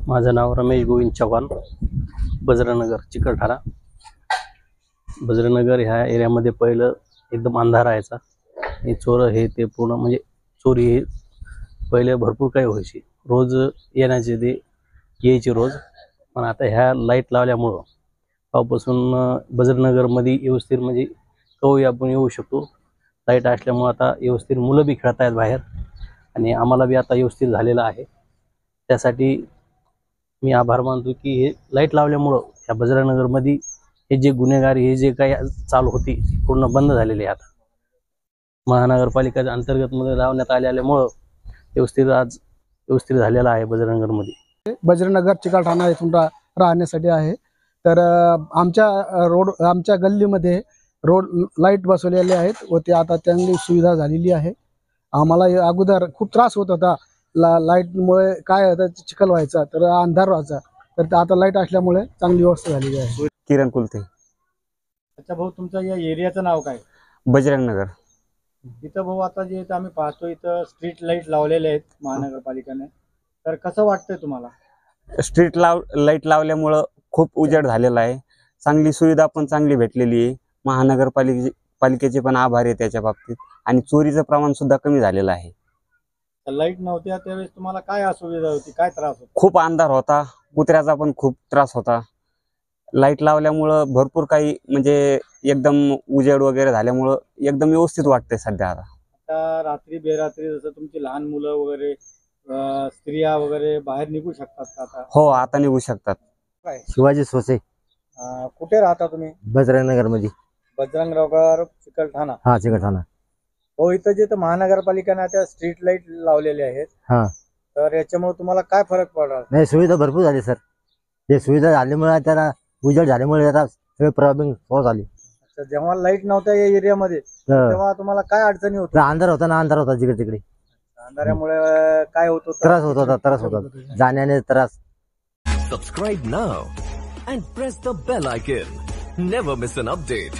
माझं नाव रमेश गोविंद चव्हाण, बजरंगनगर चिकलठाणा। बजरंगनगर ह्या एरियामध्ये पहिलं एकदम अंधार राहायचा आणि चोर हे ते पूर्ण म्हणजे चोरी हे पहिले भरपूर काही व्हायची, रोज येण्याचे ते यायचे रोज। पण आता ह्या लाईट लावल्यामुळं तेव्हापासून बजरंगनगरमध्ये व्यवस्थित म्हणजे कधी आपण येऊ शकतो। लाईट असल्यामुळे आता व्यवस्थित मुलं बी खेळत आहेत बाहेर आणि आम्हाला बी आता व्यवस्थित झालेलं आहे। त्यासाठी मी आभार मानतो की हे लाईट लावल्यामुळं ह्या बजरंगनगरमध्ये हे जे गुन्हेगारी हे जे काही चालू होती पूर्ण बंद झालेले आहे। आता महानगरपालिकेच्या अंतर्गतमध्ये लावण्यात आल्यामुळं व्यवस्थित झालेला आहे बजरंगनगरमध्ये। बजरंगनगर चिकलठाणा इथून राहण्यासाठी आहे। तर आमच्या गल्लीमध्ये रोड लाईट बसवलेले आहेत व ते आता चांगली सुविधा झालेली आहे। आम्हाला अगोदर खूप त्रास होत होता, लाईटमुळे काय होतं चिखल व्हायचा, तर अंधार व्हायचा, तर आता लाईट असल्यामुळे चांगली व्यवस्था झालेली आहे। किरण कुलते। अच्छा भाऊ, तुमच्या या एरियाचं नाव काय? बजरंगनगर। इथं भाऊ आता जे इथं आम्ही पाहतो इथं स्ट्रीट लाईट लावलेले आहेत महानगरपालिकेने, तर कसं वाटतंय तुम्हाला? स्ट्रीट लाईट लावल्यामुळं खूप उजेड झालेला आहे, चांगली सुविधा पण चांगली भेटलेली आहे। महानगरपालिकेचे पण आभार आहे त्याच्या बाबतीत, आणि चोरीचं प्रमाण सुद्धा कमी झालेलं आहे। लाईट नव्हत्या त्यावेळेस तुम्हाला काय असुविधा होती, काय त्रास होता? खूप अंधार होता, कुत्र्याचा पण खूप त्रास होता। लाईट लावल्यामुळं भरपूर काही म्हणजे एकदम उजेड वगैरे झाल्यामुळं एकदम व्यवस्थित वाटतंय सध्या। आता रात्री बेरात्री जसं तुमची लहान मुलं वगैरे स्त्रिया वगैरे बाहेर निघू शकतात का आता? हो, आता निघू शकतात। काय शिवाजी सोसे, कुठे राहता तुम्ही? बजरंगनगर मध्ये। बजरंगनगर चिकलठाणा। हा, चिकलठाणा। हो, इथं जे महानगरपालिकेने आता स्ट्रीट लाईट लावलेले आहेत, हा, तर याच्यामुळे तुम्हाला काय फरक पडला? नाही, सुविधा भरपूर झाली सर। हे सुविधा झाल्यामुळे त्याला उजेड झाल्यामुळे आता सगळे प्रॉब्लेम सॉल्व झाले। अच्छा, जेव्हा लाईट नव्हत्या या एरियामध्ये तेव्हा तुम्हाला काय अडचणी होत्या? अंधार होता जिकडे तिकडे, अंधारामुळे काय होत होतं? त्रास होता जाण्याने त्रास। Subscribe now and press the bell icon. Never miss an update.